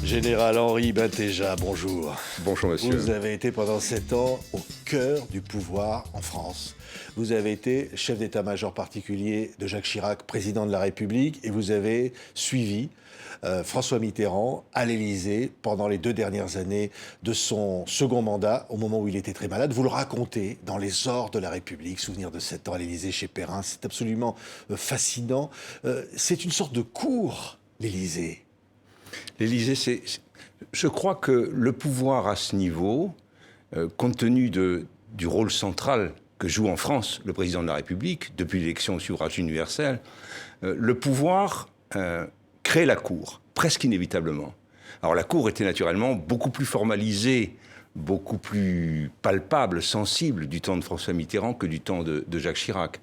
Général Henri Bintéja, bonjour. Bonjour monsieur. Vous avez été pendant 7 ans au cœur du pouvoir en France. Vous avez été chef d'état-major particulier de Jacques Chirac, président de la République, et vous avez suivi François Mitterrand à l'Élysée pendant les 2 dernières années de son second mandat, au moment où il était très malade. Vous le racontez dans Les Ors de la République, souvenir de 7 ans à l'Élysée chez Perrin. C'est absolument fascinant. C'est une sorte de cour, l'Élysée. L'Élysée, je crois que le pouvoir à ce niveau, compte tenu du rôle central que joue en France le président de la République, depuis l'élection au suffrage universel, le pouvoir crée la cour, presque inévitablement. Alors la cour était naturellement beaucoup plus formalisée, beaucoup plus palpable, sensible du temps de François Mitterrand que du temps de Jacques Chirac.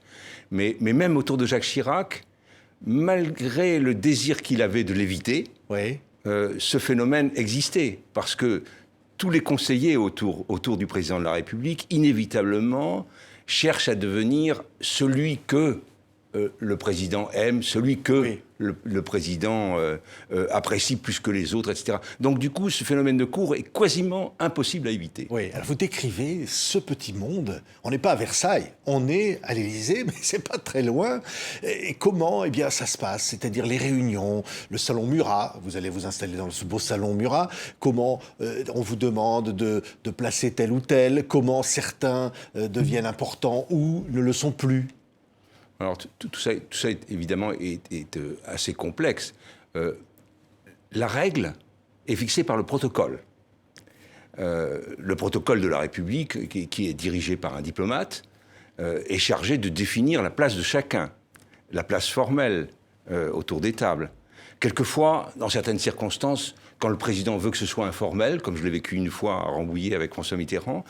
Mais même autour de Jacques Chirac, malgré le désir qu'il avait de l'éviter, Oui. Ce phénomène existait, parce que tous les conseillers autour du président de la République, inévitablement, cherchent à devenir celui que le président aime, celui que Oui. le président apprécie plus que les autres, etc. Donc du coup, ce phénomène de cour est quasiment impossible à éviter. Oui, alors vous décrivez ce petit monde. On n'est pas à Versailles, on est à l'Élysée, mais c'est pas très loin. Et comment, eh bien, ça se passe? C'est-à-dire les réunions, le salon Murat, vous allez vous installer dans ce beau salon Murat. Comment on vous demande de placer tel ou tel? Comment certains deviennent importants ou ne le sont plus? Alors tout ça évidemment est assez complexe. La règle est fixée par le protocole. Le protocole de la République, qui est dirigé par un diplomate, est chargé de définir la place de chacun, la place formelle autour des tables. Quelquefois, dans certaines circonstances, quand le président veut que ce soit informel, comme je l'ai vécu une fois à Rambouillet avec François Mitterrand,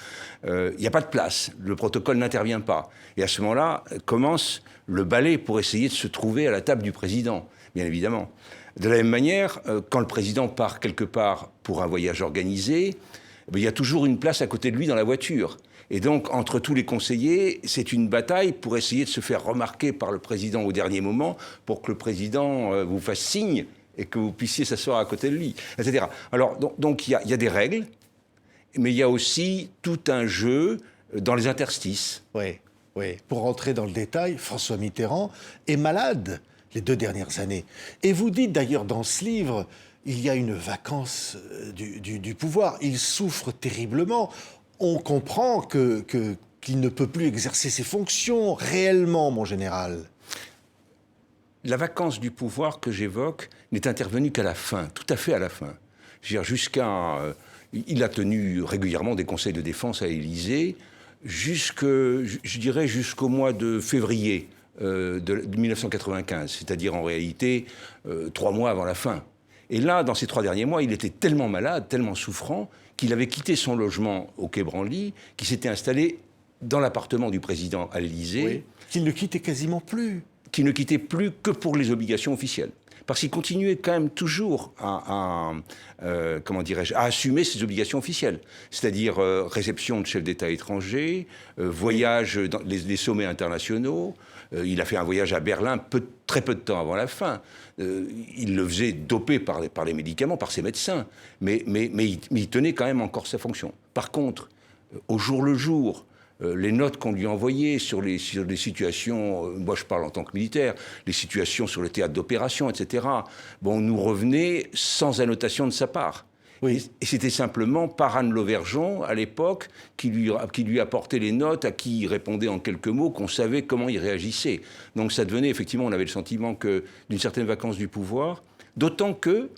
il n'y a pas de place. Le protocole n'intervient pas. Et à ce moment-là, commence le balai pour essayer de se trouver à la table du président, bien évidemment. De la même manière, quand le président part quelque part pour un voyage organisé, il y a toujours une place à côté de lui dans la voiture. Et donc, entre tous les conseillers, c'est une bataille pour essayer de se faire remarquer par le président au dernier moment, pour que le président vous fasse signe et que vous puissiez s'asseoir à côté de lui, etc. Alors, donc il y a des règles, mais il y a aussi tout un jeu dans les interstices. Oui, oui. Pour rentrer dans le détail, François Mitterrand est malade les 2 dernières années. Et vous dites d'ailleurs dans ce livre, il y a une vacance du pouvoir. Il souffre terriblement. On comprend qu'il ne peut plus exercer ses fonctions réellement, mon général. La vacance du pouvoir que j'évoque n'est intervenue qu'à la fin, tout à fait à la fin. Je veux dire, il a tenu régulièrement des conseils de défense à l'Élysée, je dirais jusqu'au mois de février de 1995, c'est-à-dire en réalité 3 mois avant la fin. Et là, dans ces 3 derniers mois, il était tellement malade, tellement souffrant, qu'il avait quitté son logement au Quai Branly, qui s'était installé dans l'appartement du président à l'Élysée. Oui. Qu'il ne quittait quasiment plus. Qui ne quittait plus que pour les obligations officielles. Parce qu'il continuait quand même toujours à assumer ses obligations officielles. C'est-à-dire réception de chefs d'État étrangers, voyage dans les sommets internationaux. Il a fait un voyage à Berlin très peu de temps avant la fin. Il le faisait dopé par les médicaments, par ses médecins. Mais il tenait quand même encore sa fonction. Par contre, au jour le jour, les notes qu'on lui envoyait sur les situations, moi je parle en tant que militaire, les situations sur le théâtre d'opération, etc., nous revenaient sans annotation de sa part. Oui. Et c'était simplement par Anne Lauvergeon, à l'époque, qui lui apportait les notes, à qui il répondait en quelques mots, qu'on savait comment il réagissait. Donc ça devenait, effectivement, on avait le sentiment d'une certaine vacance du pouvoir, d'autant que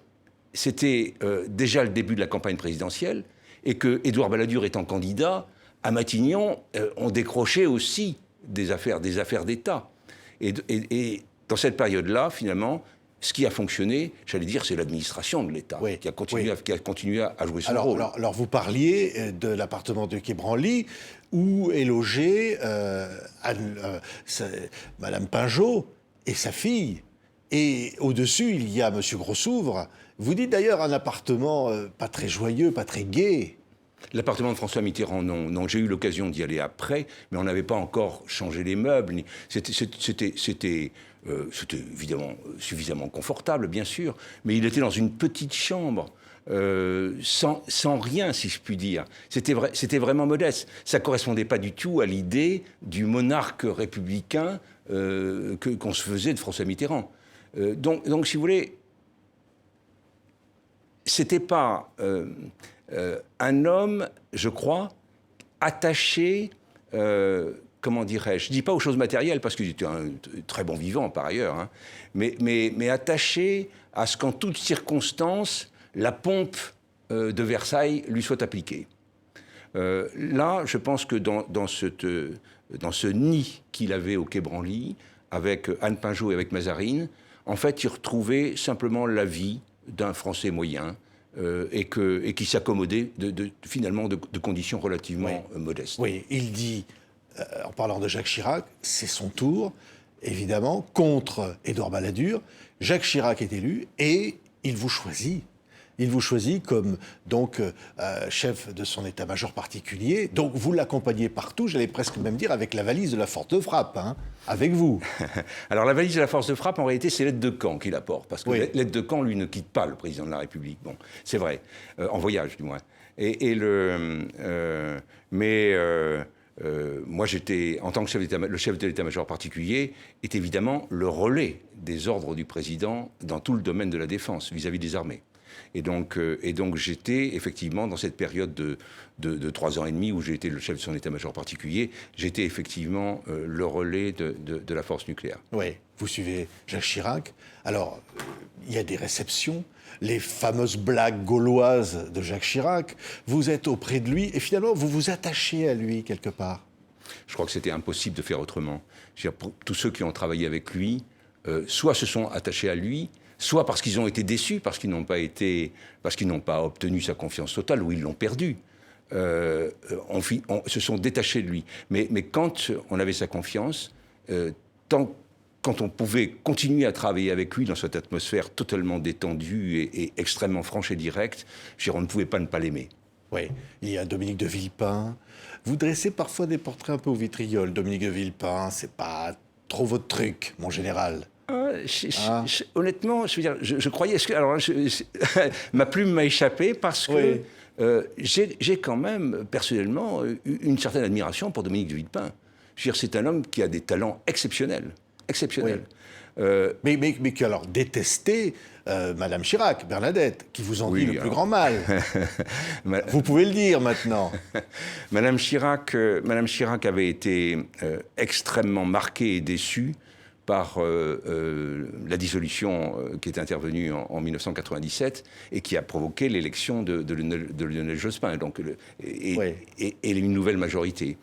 c'était déjà le début de la campagne présidentielle, et que Édouard Balladur étant candidat, à Matignon, on décrochait aussi des affaires d'État. Et dans cette période-là, finalement, ce qui a fonctionné, j'allais dire, c'est l'administration de l'État, oui, qui a continué à jouer son rôle. Alors, vous parliez de l'appartement de Quai Branly, où est logée Madame Pinjot et sa fille. Et au-dessus, il y a Monsieur Grossouvre. Vous dites d'ailleurs un appartement pas très joyeux, pas très gai. L'appartement de François Mitterrand, non. J'ai eu l'occasion d'y aller après, mais on n'avait pas encore changé les meubles. C'était évidemment suffisamment confortable, bien sûr, mais il était dans une petite chambre sans rien, si je puis dire. C'était vraiment modeste. Ça ne correspondait pas du tout à l'idée du monarque républicain qu'on se faisait de François Mitterrand. Donc, si vous voulez, c'était pas un homme, je crois, attaché, comment dirais-je, je dis pas aux choses matérielles parce qu'il était un très bon vivant par ailleurs, hein, mais attaché à ce qu'en toutes circonstances, la pompe de Versailles lui soit appliquée. Là, je pense que dans ce nid qu'il avait au Quai Branly, avec Anne Pinjot et avec Mazarine, en fait, il retrouvait simplement la vie d'un Français moyen et qui s'accommodait finalement de conditions relativement modestes. Oui, il dit, en parlant de Jacques Chirac, c'est son tour, évidemment, contre Édouard Balladur. Jacques Chirac est élu et il vous choisit. Il vous choisit comme donc chef de son état-major particulier. Donc vous l'accompagnez partout, j'allais presque même dire avec la valise de la force de frappe, hein, avec vous. Alors la valise de la force de frappe, en réalité, c'est l'aide de camp qu'il apporte. Parce que l'aide de camp, lui, ne quitte pas le président de la République. Bon, c'est vrai, en voyage du moins. Moi, j'étais, en tant que le chef de l'état-major particulier, est évidemment le relais des ordres du président dans tout le domaine de la défense, vis-à-vis des armées. Et donc j'étais effectivement dans cette période de 3 ans et demi où j'ai été le chef de son état-major particulier, j'étais effectivement le relais de la force nucléaire. Oui, vous suivez Jacques Chirac. Alors, il y a des réceptions, les fameuses blagues gauloises de Jacques Chirac. Vous êtes auprès de lui et finalement, vous vous attachez à lui quelque part. Je crois que c'était impossible de faire autrement. Je veux dire, pour tous ceux qui ont travaillé avec lui, soit se sont attachés à lui, soit parce qu'ils ont été déçus, parce qu'ils n'ont pas obtenu sa confiance totale, ou ils l'ont perdu. Se sont détachés de lui. Mais quand on avait sa confiance, quand on pouvait continuer à travailler avec lui dans cette atmosphère totalement détendue et extrêmement franche et directe, on ne pouvait pas ne pas l'aimer. Oui, il y a Dominique de Villepin. Vous dressez parfois des portraits un peu au vitriol. Dominique de Villepin, c'est pas trop votre truc, mon général. Honnêtement, je croyais... Alors, ma plume m'a échappé parce que j'ai quand même, personnellement, une certaine admiration pour Dominique de Villepin. C'est un homme qui a des talents exceptionnels. Exceptionnels. Oui. Mais qui alors détestait Madame Chirac, Bernadette, qui vous en dit le plus grand mal. Vous pouvez le dire maintenant. Madame Chirac avait été extrêmement marquée et déçue par la dissolution qui est intervenue en 1997 et qui a provoqué l'élection de Lionel Jospin et une nouvelle majorité.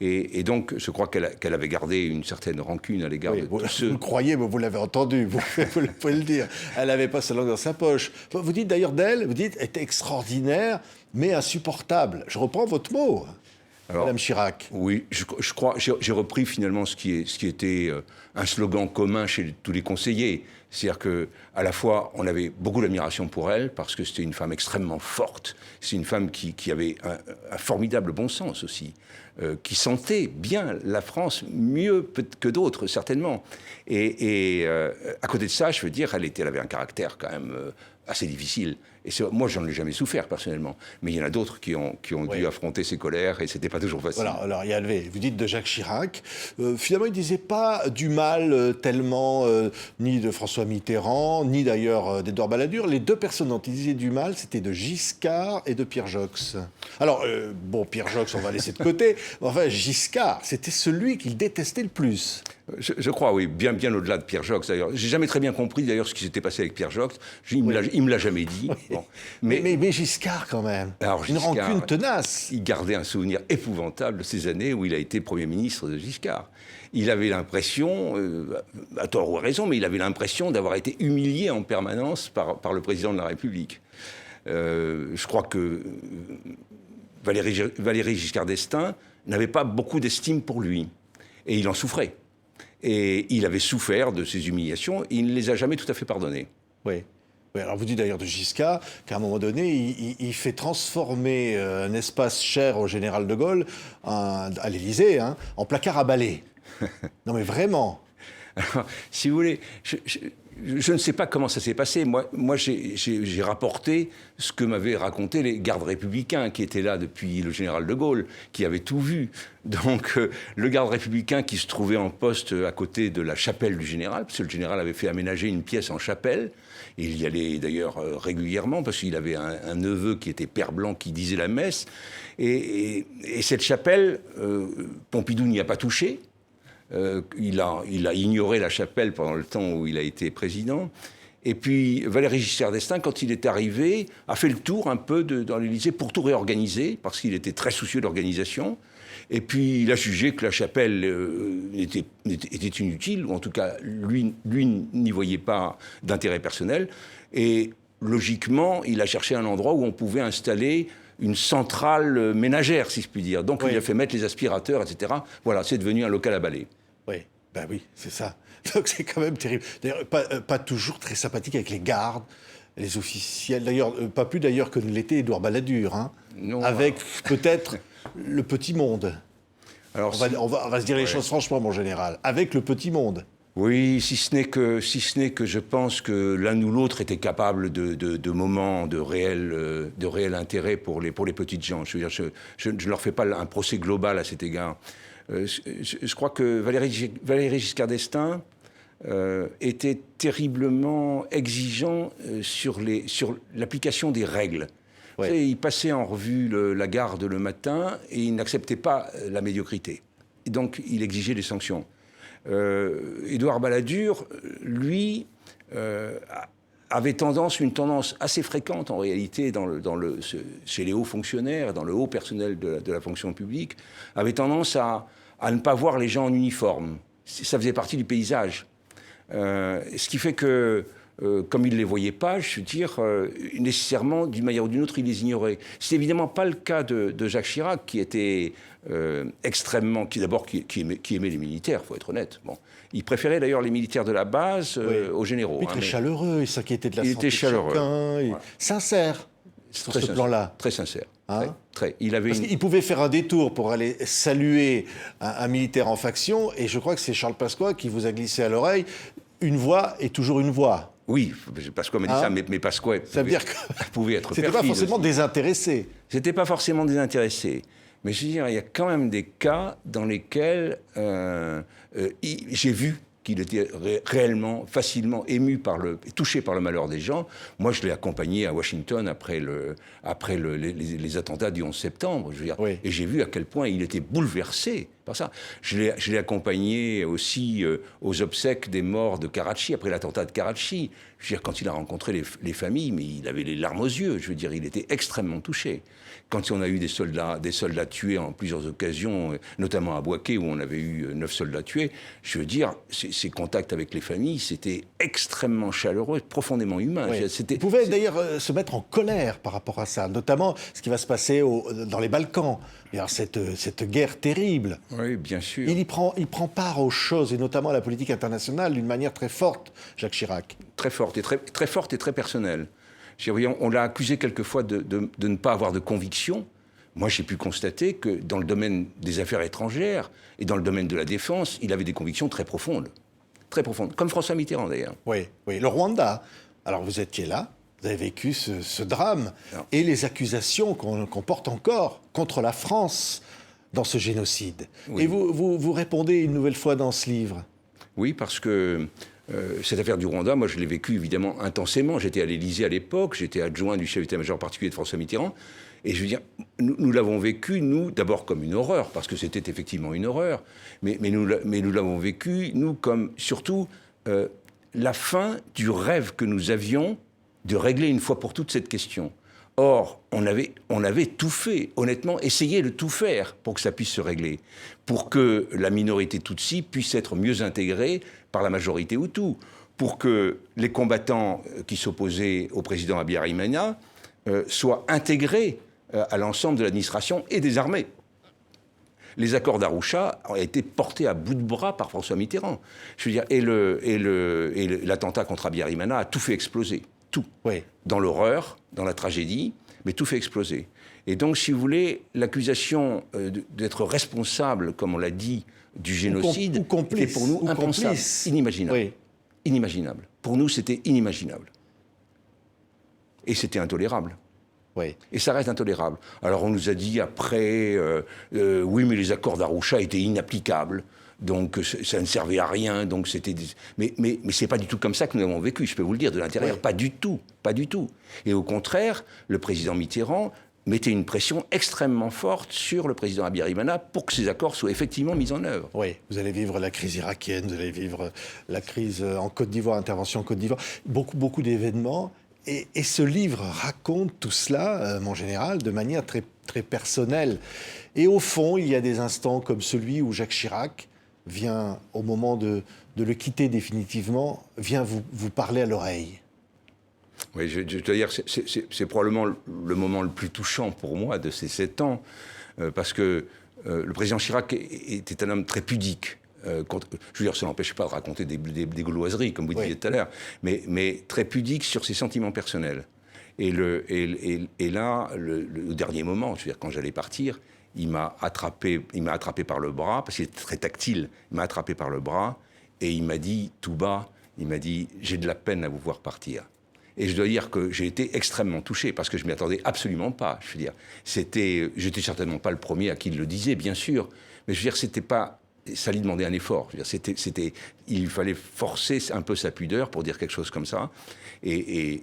Et donc, je crois qu'elle avait gardé une certaine rancune à l'égard de tous ceux... Vous le croyez, mais vous l'avez entendu, vous pouvez le dire. Elle n'avait pas sa langue dans sa poche. Vous dites d'ailleurs d'elle, vous dites, elle était extraordinaire, mais insupportable. Je reprends votre mot, alors, Madame Chirac. Oui, je crois, j'ai repris finalement ce qui était un slogan commun chez tous les conseillers. C'est-à-dire qu'à la fois, on avait beaucoup d'admiration pour elle, parce que c'était une femme extrêmement forte. C'est une femme qui avait un formidable bon sens aussi, qui sentait bien la France mieux que d'autres, certainement. Et à côté de ça, je veux dire, elle avait un caractère quand même assez difficile. Et moi, j'en ai jamais souffert, personnellement. Mais il y en a d'autres qui ont dû affronter ces colères, et c'était pas toujours facile. Voilà, alors, vous dites de Jacques Chirac. Finalement, il disait pas du mal tellement, ni de François Mitterrand, ni d'ailleurs d'Édouard Balladur. Les deux personnes dont il disait du mal, c'était de Giscard et de Pierre Jox. Alors, Pierre Jox, on va laisser de côté. Enfin, Giscard, c'était celui qu'il détestait le plus. Je crois, oui, bien au-delà de Pierre Jox, d'ailleurs. J'ai jamais très bien compris, d'ailleurs, ce qui s'était passé avec Pierre Jox. Il me l'a jamais dit. Bon. Mais Giscard, quand même. Alors, une rancune tenace. Il gardait un souvenir épouvantable de ces années où il a été Premier ministre de Giscard. Il avait l'impression, à tort ou à raison, mais il avait l'impression d'avoir été humilié en permanence par le président de la République. Je crois que Valéry Giscard d'Estaing n'avait pas beaucoup d'estime pour lui. Et il en souffrait. Et il avait souffert de ces humiliations, et il ne les a jamais tout à fait pardonnées. Oui. Oui, alors vous dites d'ailleurs de Giscard qu'à un moment donné, il fait transformer un espace cher au général de Gaulle, à l'Élysée, en placard à balai. Non mais vraiment. Alors, si vous voulez, je ne sais pas comment ça s'est passé. Moi j'ai rapporté ce que m'avaient raconté les gardes républicains qui étaient là depuis le général de Gaulle, qui avaient tout vu. Donc, le garde républicain qui se trouvait en poste à côté de la chapelle du général, parce que le général avait fait aménager une pièce en chapelle, et il y allait d'ailleurs régulièrement, parce qu'il avait un neveu qui était père blanc qui disait la messe. Et cette chapelle, Pompidou n'y a pas touché. Il a ignoré la chapelle pendant le temps où il a été président. Et puis Valéry Giscard d'Estaing, quand il est arrivé, a fait le tour un peu dans l'Élysée pour tout réorganiser, parce qu'il était très soucieux de l'organisation. Et puis il a jugé que la chapelle était inutile, ou en tout cas, lui n'y voyait pas d'intérêt personnel. Et logiquement, il a cherché un endroit où on pouvait installer une centrale ménagère, si je puis dire. Donc, il a fait mettre les aspirateurs, etc. Voilà, c'est devenu un local à balai. Oui, ben oui, c'est ça. Donc, c'est quand même terrible. D'ailleurs, pas toujours très sympathique avec les gardes, les officiels. D'ailleurs, pas plus d'ailleurs que ne l'était Édouard Balladur, hein, non, avec peut-être le petit monde. Alors, on va se dire les choses franchement, mon général. Avec le petit monde. Oui, si ce n'est que je pense que l'un ou l'autre était capable de moments de réel intérêt pour les petites gens. Je veux dire, je ne leur fais pas un procès global à cet égard. Je crois que Valéry Giscard d'Estaing était terriblement exigeant sur l'application des règles. Ouais. Il passait en revue la garde le matin et il n'acceptait pas la médiocrité. Et donc, il exigeait des sanctions. Édouard Balladur, lui, avait une tendance assez fréquente en réalité chez les hauts fonctionnaires, dans le haut personnel de la fonction publique, avait tendance à ne pas voir les gens en uniforme. Ça faisait partie du paysage. Ce qui fait que, comme il ne les voyait pas, je veux dire, nécessairement, d'une manière ou d'une autre, il les ignorait. C'est évidemment pas le cas de Jacques Chirac, qui était extrêmement... qui aimait les militaires, il faut être honnête. Bon. Il préférait d'ailleurs les militaires de la base aux généraux. Il était très chaleureux, il s'inquiétait de la santé de chacun. Ouais. Sincère, sur ce plan-là. Très sincère. Hein très. Parce qu'il pouvait faire un détour pour aller saluer un militaire en faction, et je crois que c'est Charles Pasqua qui vous a glissé à l'oreille, une voix est toujours une voix. Oui, Pasqua m'a dit ça, mais Pasqua pouvait être perfide. C'était pas forcément désintéressé. C'était pas forcément désintéressé. Mais je veux dire, il y a quand même des cas dans lesquels j'ai vu qu'il était réellement, facilement touché par le malheur des gens. Moi, je l'ai accompagné à Washington après les attentats du 11 septembre. Je veux dire, et j'ai vu à quel point il était bouleversé par ça. Je l'ai accompagné aussi aux obsèques des morts de Karachi, après l'attentat de Karachi. Je veux dire, quand il a rencontré les familles, mais il avait les larmes aux yeux. Je veux dire, il était extrêmement touché. Quand on a eu des soldats tués en plusieurs occasions, notamment à Bouaké, où on avait eu 9 soldats tués, je veux dire, ces contacts avec les familles, c'était extrêmement chaleureux, profondément humain. Oui. Il pouvait d'ailleurs se mettre en colère par rapport à ça, notamment ce qui va se passer dans les Balkans. Et alors cette guerre terrible. Oui, bien sûr. Il prend part aux choses, et notamment à la politique internationale, d'une manière très forte, Jacques Chirac. Très forte et très forte et très personnelle. On l'a accusé quelquefois de ne pas avoir de conviction. Moi, j'ai pu constater que dans le domaine des affaires étrangères et dans le domaine de la défense, il avait des convictions très profondes. Très profondes. Comme François Mitterrand, d'ailleurs. Oui. Le Rwanda. Alors, vous étiez là, vous avez vécu ce drame. Et les accusations qu'on porte encore contre la France dans ce génocide. Oui. Et vous répondez une nouvelle fois dans ce livre. Oui, parce que... cette affaire du Rwanda, moi je l'ai vécue évidemment intensément. J'étais à l'Élysée à l'époque, j'étais adjoint du chef d'état-major particulier de François Mitterrand. Et je veux dire, nous l'avons vécu, nous, d'abord comme une horreur, parce que c'était effectivement une horreur. Mais nous l'avons vécu, nous, comme surtout la fin du rêve que nous avions de régler une fois pour toutes cette question. Or, on avait tout fait, honnêtement, essayé de tout faire pour que ça puisse se régler, pour que la minorité Tutsi puisse être mieux intégrée par la majorité Hutu, pour que les combattants qui s'opposaient au président Habyarimana soient intégrés à l'ensemble de l'administration et des armées. Les accords d'Arusha ont été portés à bout de bras par François Mitterrand. Je veux dire, et l'attentat contre Habyarimana a tout fait exploser. Tout. Oui. Dans l'horreur, dans la tragédie, mais tout fait exploser. Et donc, si vous voulez, l'accusation d'être responsable, comme on l'a dit, du génocide, ou complice, était pour nous impensable, inimaginable. Oui. Inimaginable. Pour nous, c'était inimaginable. Et c'était intolérable. Oui. Et ça reste intolérable. Alors on nous a dit après, oui, mais les accords d'Arusha étaient inapplicables, donc ça ne servait à rien, donc c'était... Mais c'est pas du tout comme ça que nous avons vécu, je peux vous le dire, de l'intérieur, Oui. pas du tout, pas du tout. Et au contraire, le président Mitterrand mettait une pression extrêmement forte sur le président Habyarimana pour que ces accords soient effectivement mis en œuvre. Oui, vous allez vivre la crise irakienne, vous allez vivre la crise en Côte d'Ivoire, intervention en Côte d'Ivoire, beaucoup d'événements. Et ce livre raconte tout cela, mon général, de manière très, très personnelle. Et au fond, il y a des instants comme celui où Jacques Chirac vient, au moment de le quitter définitivement, vient vous parler à l'oreille. Oui, je dois dire, c'est probablement le moment le plus touchant pour moi de ces 7 ans, parce que le président Chirac était un homme très pudique. Je veux dire, ça n'empêche pas de raconter des gauloiseries, comme vous disiez tout à l'heure, mais très pudique sur ses sentiments personnels. Et là, le dernier moment, je veux dire, quand j'allais partir, il m'a attrapé par le bras, parce qu'il était très tactile, il m'a attrapé par le bras, et il m'a dit, tout bas, il m'a dit « J'ai de la peine à vous voir partir ». Et je dois dire que j'ai été extrêmement touché, parce que je ne m'y attendais absolument pas. Je veux dire, j'étais certainement pas le premier à qui il le disait, bien sûr, mais je veux dire, c'était pas... Ça lui demandait un effort. Je veux dire, il fallait forcer un peu sa pudeur pour dire quelque chose comme ça. Et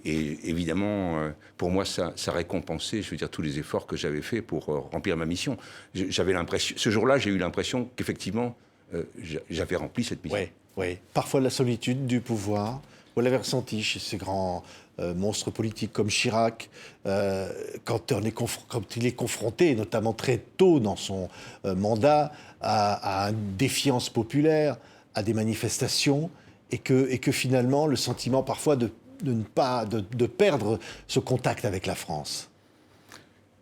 évidemment, pour moi, ça récompensait, je veux dire, tous les efforts que j'avais faits pour remplir ma mission. J'avais l'impression, ce jour-là, j'ai eu l'impression qu'effectivement, j'avais rempli cette mission. Oui, oui. Parfois, la solitude du pouvoir, vous l'avez ressenti chez ces grands monstres politiques comme Chirac, quand il est confronté, notamment très tôt dans son mandat, à une défiance populaire, à des manifestations, et que finalement, le sentiment parfois de perdre ce contact avec la France.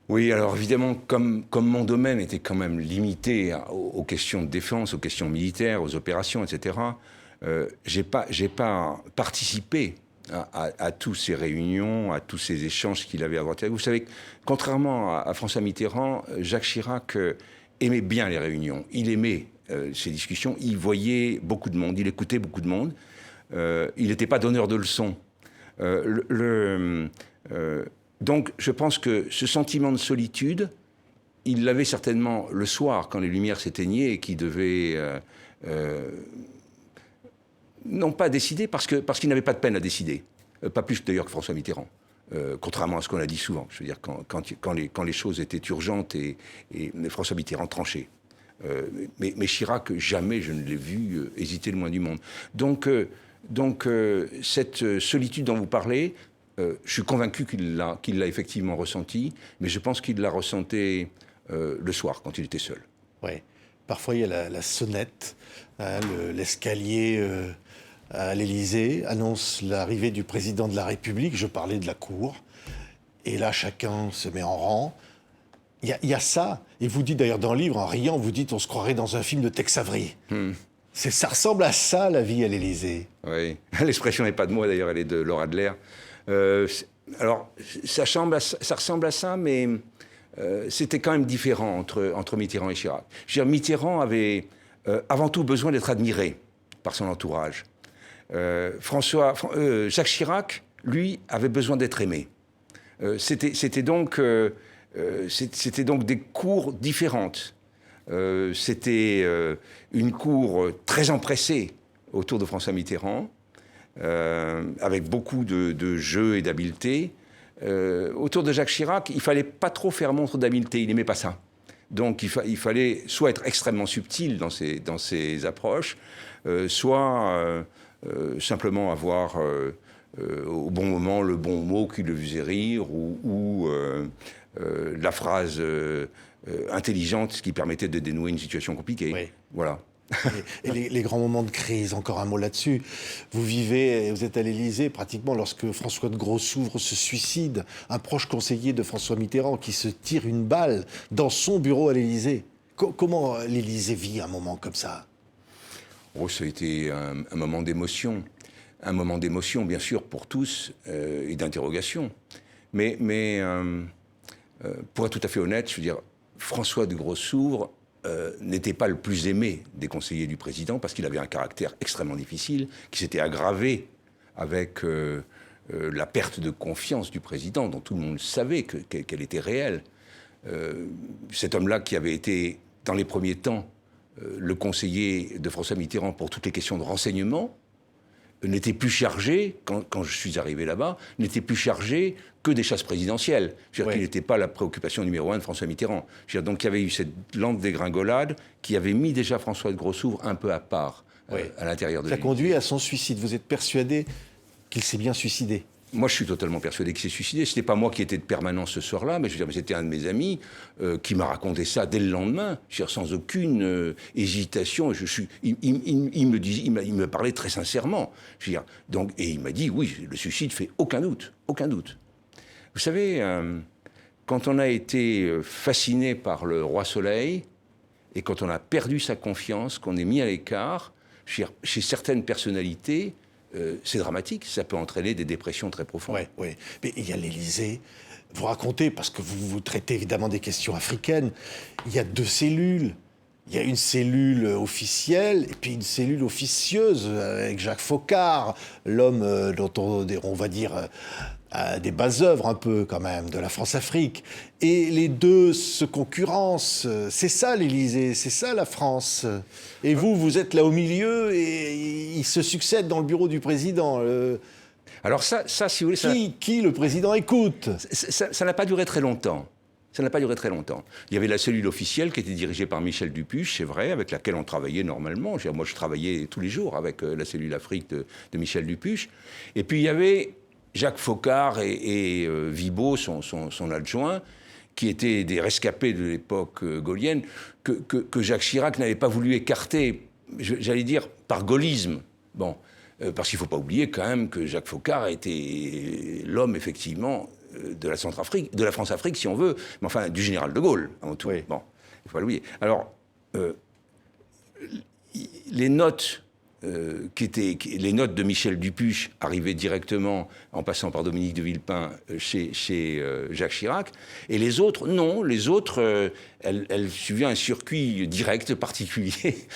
Oui, alors évidemment, comme mon domaine était quand même limité aux questions de défense, aux questions militaires, aux opérations, etc., j'ai pas participé à tous ces réunions, à tous ces échanges qu'il avait inventés. Vous savez, contrairement à François Mitterrand, Jacques Chirac aimait bien les réunions. Il aimait ces discussions. Il voyait beaucoup de monde, il écoutait beaucoup de monde. Il n'était pas donneur de leçons. Donc, je pense que ce sentiment de solitude, il l'avait certainement le soir, quand les lumières s'éteignaient et qu'il devait... non pas décider, parce qu'il n'avait pas de peine à décider. Pas plus d'ailleurs que François Mitterrand. Contrairement à ce qu'on a dit souvent. Je veux dire, quand les choses étaient urgentes et François Mitterrand tranchait. Mais Chirac, jamais je ne l'ai vu hésiter le moins du monde. Donc cette solitude dont vous parlez, je suis convaincu qu'il l'a effectivement ressentie, mais je pense qu'il l'a ressenti le soir, quand il était seul. Oui. Parfois, il y a la sonnette, hein, l'escalier à l'Élysée annonce l'arrivée du président de la République. Je parlais de la cour. Et là, chacun se met en rang. Il y a ça. Et vous dites d'ailleurs dans le livre, en riant, vous dites on se croirait dans un film de Tex Avery. Ça ressemble à ça, la vie à l'Élysée. Oui. L'expression n'est pas de moi, d'ailleurs, elle est de Laura Adler. Alors, ça ressemble à ça, mais c'était quand même différent entre Mitterrand et Chirac. Je veux dire, Mitterrand avait avant tout besoin d'être admiré par son entourage. Jacques Chirac, lui, avait besoin d'être aimé. C'était donc des cours différentes. C'était une cour très empressée autour de François Mitterrand, avec beaucoup de jeux et d'habileté. Autour de Jacques Chirac, il fallait pas trop faire montre d'habileté, il n'aimait pas ça. Donc il fallait soit être extrêmement subtil dans ses approches, soit simplement avoir au bon moment le bon mot qui le faisait rire, ou la phrase intelligente qui permettait de dénouer une situation compliquée. Oui. Voilà. Et les grands moments de crise, encore un mot là-dessus. Vous êtes à l'Élysée pratiquement lorsque François de Grossouvre se suicide, un proche conseiller de François Mitterrand qui se tire une balle dans son bureau à l'Élysée. Comment l'Élysée vit un moment comme ça ? Oh, ça a été un moment d'émotion. Un moment d'émotion, bien sûr, pour tous, et d'interrogation. Mais pour être tout à fait honnête, je veux dire, François de Grossouvre n'était pas le plus aimé des conseillers du président parce qu'il avait un caractère extrêmement difficile, qui s'était aggravé avec la perte de confiance du président, dont tout le monde savait qu'elle était réelle. Cet homme-là qui avait été, dans les premiers temps, le conseiller de François Mitterrand pour toutes les questions de renseignement, n'était plus chargé, quand je suis arrivé là-bas, n'était plus chargé que des chasses présidentielles. Je veux dire qu'il n'était pas la préoccupation numéro 1 de François Mitterrand. Je veux dire, donc il y avait eu cette lente dégringolade qui avait mis déjà François de Grossouvre un peu à part à l'intérieur de lui. Ça conduit à son suicide. Vous êtes persuadé qu'il s'est bien suicidé? Moi, je suis totalement persuadé qu'il s'est suicidé. Ce n'était pas moi qui étais de permanence ce soir-là, mais je veux dire, c'était un de mes amis qui m'a raconté ça dès le lendemain, je veux dire, sans aucune hésitation. Il me parlait très sincèrement. Je veux dire, donc, et il m'a dit, oui, le suicide fait aucun doute, aucun doute. Vous savez, quand on a été fasciné par le roi Soleil, et quand on a perdu sa confiance, qu'on est mis à l'écart, je veux dire, chez certaines personnalités, c'est dramatique, ça peut entraîner des dépressions très profondes. Oui. Mais il y a l'Élysée. Vous racontez, parce que vous traitez évidemment des questions africaines, il y a 2 cellules. Il y a une cellule officielle et puis une cellule officieuse avec Jacques Foccart, l'homme dont on va dire des bas œuvres un peu quand même de la France-Afrique. Et les deux se concurrencent. C'est ça l'Élysée, c'est ça la France. Et vous êtes là au milieu et ils se succèdent dans le bureau du président. Alors ça, si vous voulez... Qui le président écoute? Ça n'a pas duré très longtemps. Ça n'a pas duré très longtemps. Il y avait la cellule officielle qui était dirigée par Michel Dupuche, c'est vrai, avec laquelle on travaillait normalement. Moi, je travaillais tous les jours avec la cellule Afrique de Michel Dupuche. Et puis, il y avait Jacques Foccart et Vibo, son adjoint, qui étaient des rescapés de l'époque gaullienne, que Jacques Chirac n'avait pas voulu écarter, j'allais dire, par gaullisme. Bon, parce qu'il ne faut pas oublier quand même que Jacques Foccart était l'homme, effectivement, de la Centrafrique, de la France-Afrique, si on veut, mais enfin, du général de Gaulle, avant tout. Oui. Bon, il ne faut pas l'oublier. Alors, les notes... les notes de Michel Dupuche arrivaient directement, en passant par Dominique de Villepin, chez Jacques Chirac. Et les autres, non. Les autres, elles suivaient un circuit direct, particulier.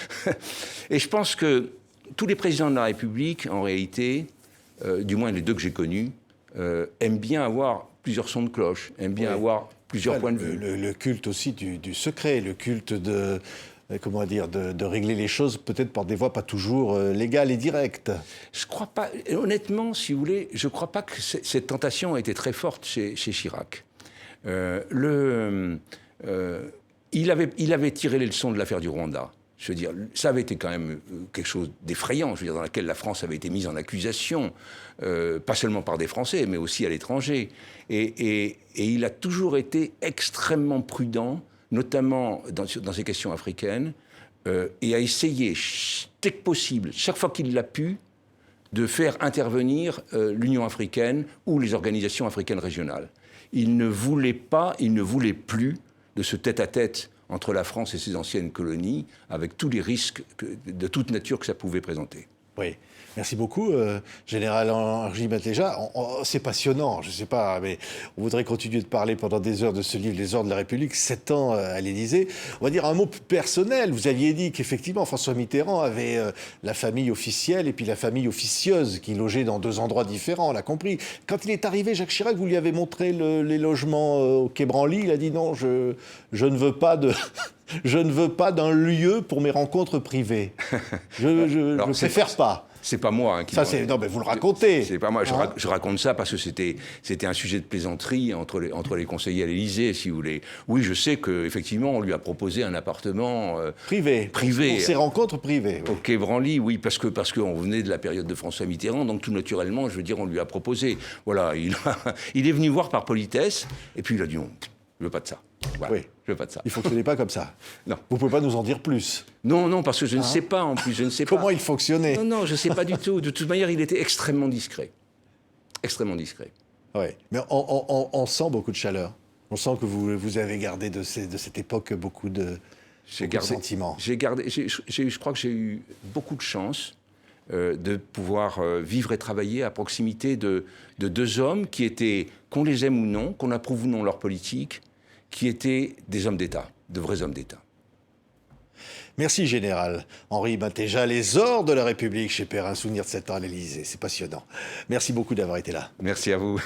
Et je pense que tous les présidents de la République, en réalité, du moins les deux que j'ai connus, aiment bien avoir plusieurs sons de cloche, aiment bien avoir plusieurs points de vue. Le culte aussi du secret, le culte de... Comment dire, de régler les choses peut-être par des voies pas toujours légales et directes. Je crois pas, honnêtement, si vous voulez, je crois pas que cette tentation a été très forte chez Chirac. Il avait tiré les leçons de l'affaire du Rwanda. Je veux dire, ça avait été quand même quelque chose d'effrayant, je veux dire, dans laquelle la France avait été mise en accusation, pas seulement par des Français, mais aussi à l'étranger. Et il a toujours été extrêmement prudent, notamment dans ces questions africaines, et a essayé, dès que possible, chaque fois qu'il l'a pu, de faire intervenir l'Union africaine ou les organisations africaines régionales. Il ne voulait plus de ce tête-à-tête entre la France et ses anciennes colonies, avec tous les risques de toute nature que ça pouvait présenter. Oui. Merci beaucoup, Général Henri Matléja. C'est passionnant, je ne sais pas, mais on voudrait continuer de parler pendant des heures de ce livre, Les Ordres de la République, 7 ans à l'Élysée. On va dire un mot plus personnel. Vous aviez dit qu'effectivement, François Mitterrand avait la famille officielle et puis la famille officieuse qui logeait dans 2 endroits différents, on l'a compris. Quand il est arrivé, Jacques Chirac, vous lui avez montré les logements au Quai Branly. Il a dit non, je ne veux pas de... Je ne veux pas d'un lieu pour mes rencontres privées. Je préfère pas. C'est pas moi qui... Non, mais vous le racontez. C'est pas moi. Je raconte ça parce que c'était un sujet de plaisanterie entre les conseillers à l'Élysée, si vous voulez. Oui, je sais qu'effectivement, on lui a proposé un appartement... privé. Pour ses rencontres privées. Au Quai Branly, oui, parce qu'on venait de la période de François Mitterrand, donc tout naturellement, je veux dire, on lui a proposé. Voilà, il est venu voir par politesse, et puis il a dit non, je veux pas de ça. Voilà, oui. Je veux pas de ça. Il ne fonctionnait pas comme ça. Non. Vous ne pouvez pas nous en dire plus. Non, parce que je ne sais pas, en plus, je ne sais pas. Comment il fonctionnait? Non, je ne sais pas du tout. De toute manière, il était extrêmement discret. Extrêmement discret. Oui, mais on sent beaucoup de chaleur. On sent que vous avez gardé de cette époque beaucoup de sentiments. Je crois que j'ai eu beaucoup de chance de pouvoir vivre et travailler à proximité de 2 hommes qui étaient, qu'on les aime ou non, qu'on approuve ou non leur politique, qui étaient des hommes d'État, de vrais hommes d'État. Merci, Général. Henri Bintéja, les ors de la République chez Perrin, souvenir de 7 ans à l'Élysée. C'est passionnant. Merci beaucoup d'avoir été là. Merci à vous.